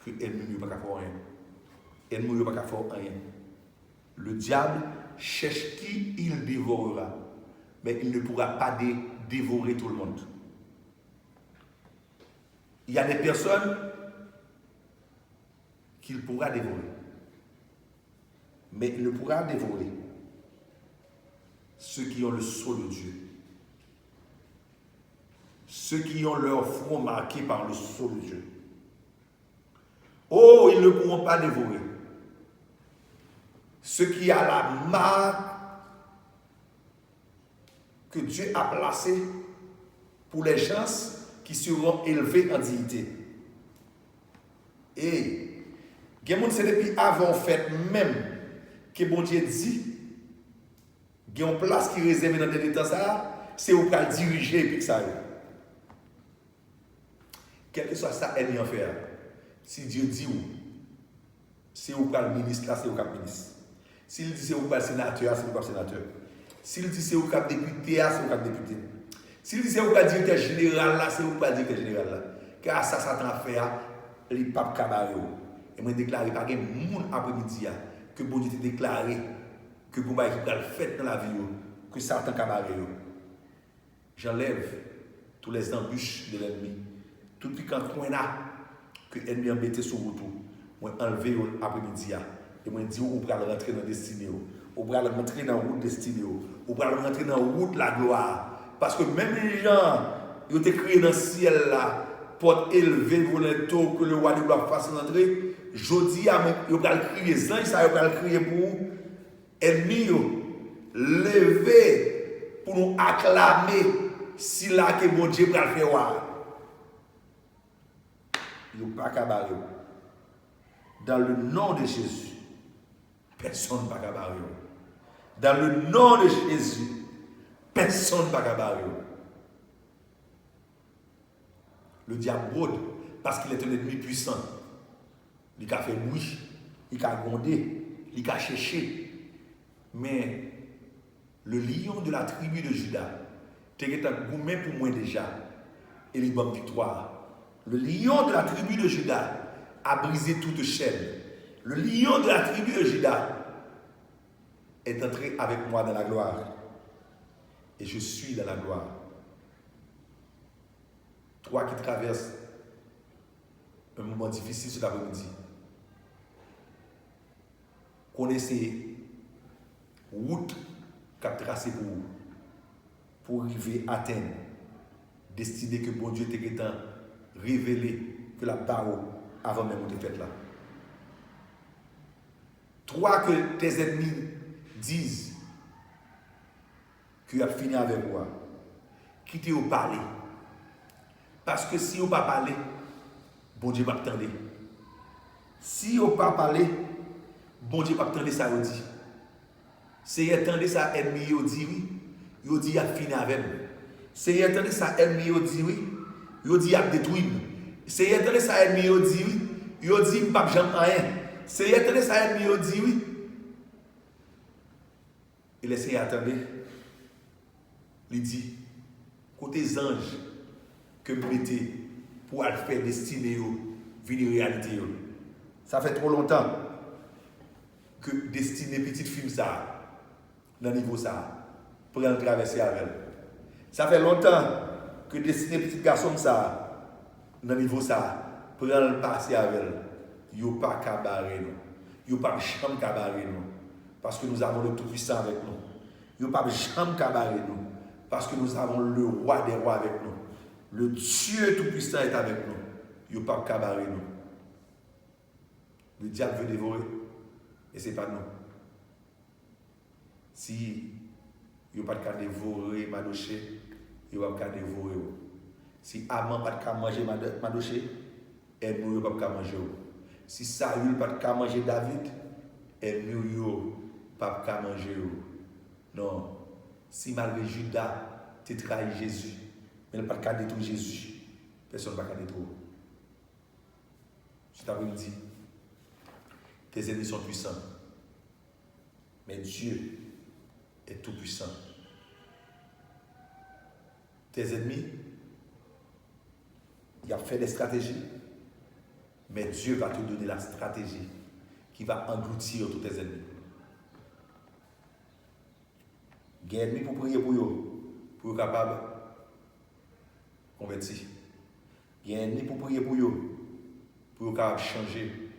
que l'ennemi ne peut pas faire rien. L'ennemi ne peut pas faire rien. Le diable cherche qui il dévorera, mais il ne pourra pas dévorer tout le monde. Il y a des personnes qu'il pourra dévorer, mais il ne pourra dévorer ceux qui ont le sceau de Dieu. Ceux qui ont leur front marqué par le sceau de Dieu. Oh, ils ne pourront pas dévorer. Ceux qui ont la marque que Dieu a placée pour les gens qui seront élevés en dignité. Et, c'est depuis avant fait même que bon Dieu dit, il y a une place qui est réservée dans les temps, c'est où qu'à diriger et puis ça. Quel que soit ça, elle y en fait. Si Dieu dit où, c'est où qu'à le ministre là, c'est où qu'à le ministre. S'il dit c'est où qu'à le sénateur, c'est où qu'à le sénateur. S'il dit c'est où qu'à le député, c'est où qu'à le député. S'il dit c'est où qu'à le directeur général là, c'est où qu'à le directeur général là. Car ça, ça t'en fait, les papes cabarets. Et moi, je déclare par un monde après-midi que bon Dieu t'a déclaré que bon Dieu va le faire dans la vie, que Satan cabaret. J'enlève tous les embûches de l'ennemi. Tout le piquant qu'on a, que l'ennemi a mis sur vous tout, moi enlever après-midi. Et moi dis, on va rentrer dans la destinée. On va rentrer dans la route destinée. On va rentrer dans la route de la gloire. Parce que même les gens, ils ont créé dans le ciel là, porte élevée, volontaire, que le roi de gloire fasse entrer. Jodi, ils vont crier, les anges, ils vont crier pour ennemis, lever pour nous acclamer si là que bon Dieu va le faire. Ils n'ont pas cabaret. Dans le nom de Jésus, personne ne va cabaret. Dans le nom de Jésus, personne ne va cabaret. Le diable rôde parce qu'il est un ennemi puissant. Il a fait bruit, il a grondé, il a cherché. Mais le lion de la tribu de Juda, tu as gourmé pour moi déjà, et il a une victoire. Le lion de la tribu de Juda a brisé toute chaîne. Le lion de la tribu de Juda est entré avec moi dans la gloire. Et je suis dans la gloire. Toi qui traverses un moment difficile cet après-midi, connaissez route qu'a tracée pour arriver à atteindre destinée que bon Dieu t'a révélé que la parole avant même de fait là. Toi que tes ennemis disent que tu as fini avec moi, quittez au parler. Parce que si vous ne pas parler, bon Dieu va attendre. Si vous ne pas parler, bon Dieu va attendre ça vous dit. Si attendez ça ennemi vous dit oui, vous dit a fini avec nous. Si attendez ça ennemi vous dit oui, vous dit a détruit nous. Si attendez ça ennemi vous dit oui, vous dit pas jamais rien. Si attendez ça ennemi vous dit oui, et laissez attendre. Il dit côté anges que vous mettez pour faire destiner venir réalité. Ça fait trop longtemps que destiner petite fille ça dans le niveau ça pour le traverser avec elle. Ça fait longtemps que destiner petit garçon ça dans le niveau ça pour le passer avec elle. Yo pas cabaret nous. Yo pas chambre cabaret nous parce que nous avons le tout-puissant avec nous. Yo pas chambre cabaret nous parce que nous avons le roi des rois avec nous. Le Dieu tout-puissant est avec nous. Il n'y a pas de cabaret nous. Le diable veut dévorer. Et ce n'est pas nous. Si il n'y a pas de cas dévorer Madoché, il n'y a pas de cas dévorer. Si Amman n'a pas de cas manger Madoché, il n'y a pas de cas manger. Si Saül n'a pas de cas manger David, il n'y a pas de cas manger. Non. Si malgré Judas, tu trahis Jésus, mais il n'y a pas de cas détruire Jésus. Personne ne va détruire. Cet après-midi, tes ennemis sont puissants. Mais Dieu est tout puissant. Tes ennemis, il a fait des stratégies. Mais Dieu va te donner la stratégie qui va engloutir tous tes ennemis. Il y a des ennemis pour prier pour eux, pour être capable de convertir. Il y a des ennemis pour prier pour eux, pour être capable de changer.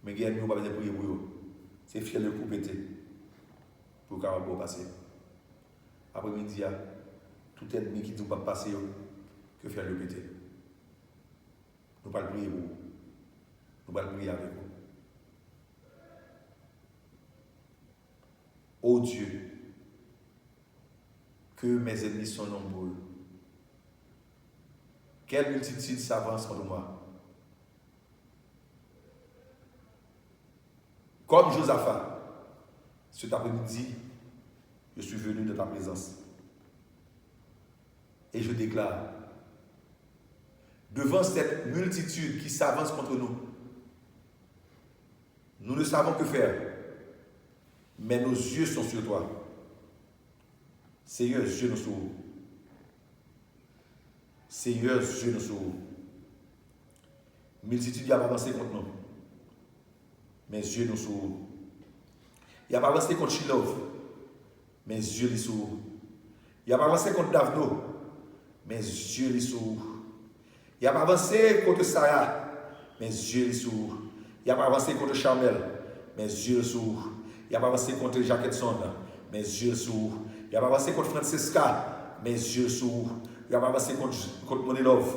Mais il y a des ennemis qui ne peuvent pas prier pour eux. C'est fier de couper pour être capable de passer. après-midi, tout ennemi qui dit pas passer, que faire le péter. Nous ne pouvons pas prier pour vous. Nous ne pouvons pas prier avec vous. Oh Dieu, que mes ennemis sont nombreux. Quelle multitude s'avance contre moi. Comme Josaphat, cet après-midi, je suis venu de ta présence. Et je déclare, devant cette multitude qui s'avance contre nous, nous ne savons que faire, mais nos yeux sont sur toi. Seigneur, Dieu nous sauve. Seigneur, Dieu nous sauve. Multitude a avancé contre nous, mais Dieu nous sauve. Il a avancé contre Chilov, mais Dieu les sauve. Il a avancé contre Davno, mais Dieu les sauve. Il a avancé contre Sarah, mais Dieu les sauve. Il a avancé contre Charmel, mais Dieu le sauve. Il a avancé contre Jacquetson, mais Dieu le sauve. Il a avancé contre Francesca, mais Dieu le sauve. Il a avancé contre Monilov,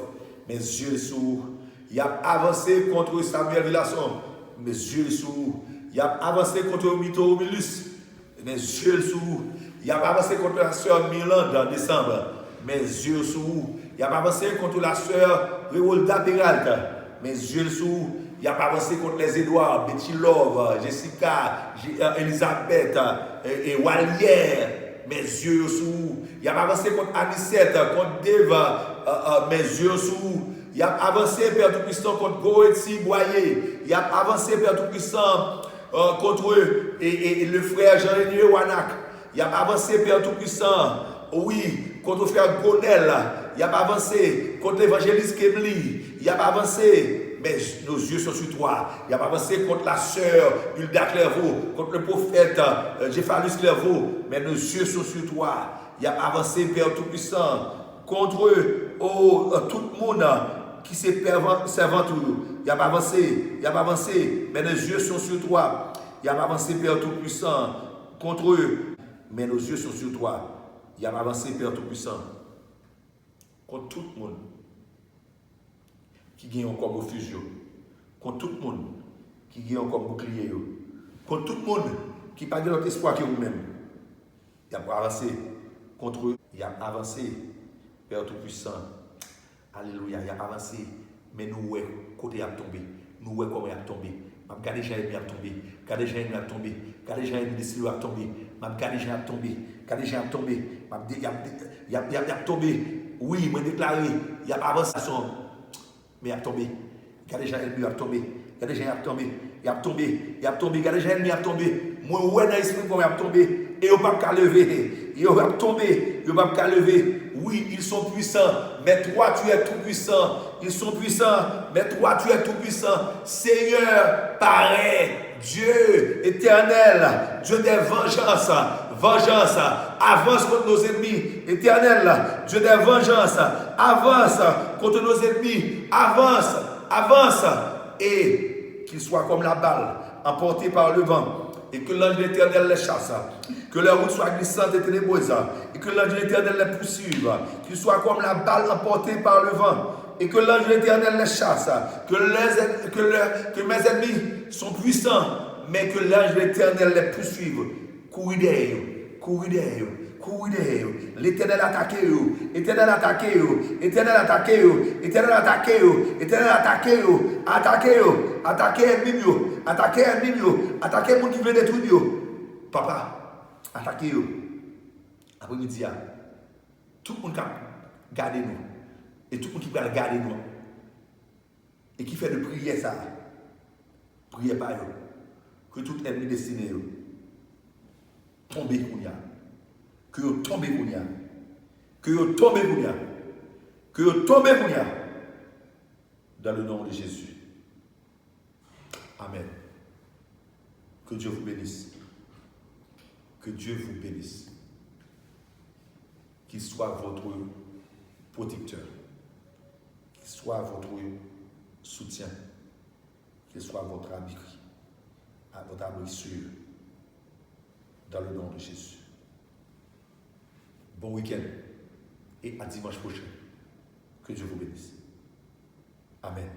mais Dieu le sauve. Il a avancé contre Samuel Villasson, mais Dieu le sauve. Il a avancé contre Mito Omilus, mais Dieu le sauve. Il a avancé contre la sœur Milan en décembre, mais Dieu le sauve. Il a avancé contre la sœur Réolda Peralta, mais Dieu le sauve. Il a avancé contre les Édouard, Betty Love, Jessica, Elisabeth et Walière, mes yeux sous. Il a avancé contre Anisette, contre Deva, mes yeux sous. Il a avancé, Père Tout-Puissant, contre Goetzi Boyer. Il a avancé, Père Tout-Puissant, contre eux et le frère Jean-René Wanak. Il a avancé, Père Tout-Puissant, oui, contre le frère Gonel. Il a avancé contre l'évangéliste Kemli. Il a avancé. Mais nos yeux sont sur toi. Il a avancé contre la sœur Hulda Clairvaux, contre le prophète Jéphalus Clairvaux. Mais nos yeux sont sur toi. Il a avancé, Père Tout-Puissant, contre tout le monde qui s'est servant tout. Il a avancé, mais nos yeux sont sur toi. Il a avancé, Père Tout-Puissant, contre eux. Mais nos yeux sont sur toi. Il a avancé, Père Tout-Puissant, contre tout le monde qui gagne encore vos fusions, contre tout le monde qui gagne encore bouclier, contre tout le monde qui n'a pas de l'autre espoir que vous-même. Il a avancé contre eux, il a avancé, Père Tout-Puissant. Alléluia, il a avancé, mais nous, côté a tombé, nous, comment il a tombé. Regardez, Jérémie a tombé, regardez, Jérémie a tombé, regardez, Jérémie de a tombé, regardez, Jérémie a tombé, regardez, Jérémie a tombé, il a tombé, oui, moi déclaré, il a avancé. Mais il a tombé. Regardez, Jérémie a tombé. Regardez, Jérémie a tombé. Il a tombé. Il a tombé. Regardez, Jérémie a tombé. Moi, ouais, dans l'esprit, il a tombé. Et il n'a pas lever. Il a tombé. Il n'a pas lever. Oui, ils sont puissants. Mais toi, tu es tout puissant. Ils sont puissants. Mais toi, tu es tout puissant. Seigneur, paraît. Dieu éternel. Dieu des vengeances. Vengeance, avance contre nos ennemis. Éternel, Dieu des vengeances, avance contre nos ennemis. Avance, avance. Et qu'il soit comme la balle, emportée par le vent. Et que l'ange de l'Éternel les chasse. Que leur route soit glissante et ténébreuse. Et que l'ange de l'Éternel les poursuive. Qu'il soit comme la balle emportée par le vent. Et que l'ange de l'Éternel les chasse. Que mes ennemis sont puissants. Mais que l'ange de l'Éternel les poursuive. Courir derrière, l'Éternel attaque eux, Éternel attaque eux, Éternel attaque eux, Éternel attaque eux, Éternel attaque eux, attaquez ennemi, attaquez les gens qui veulent détruire eux. Papa, attaquez eux. Après-midi, tout le monde qui garde nous, et tout le monde qui va garder nous, et qui fait de prière ça, priez par eux, que tout ennemi destiné eux. Tomber Kounia. Que vous tombez Kounia. Que vous tombez Kounia. Que vous tombez Kounia. Dans le nom de Jésus. Amen. Que Dieu vous bénisse. Que Dieu vous bénisse. Qu'il soit votre protecteur. Qu'il soit votre soutien. Qu'il soit votre abri. Votre abri sûr. Dans le nom de Jésus. Bon week-end et à dimanche prochain. Que Dieu vous bénisse. Amen.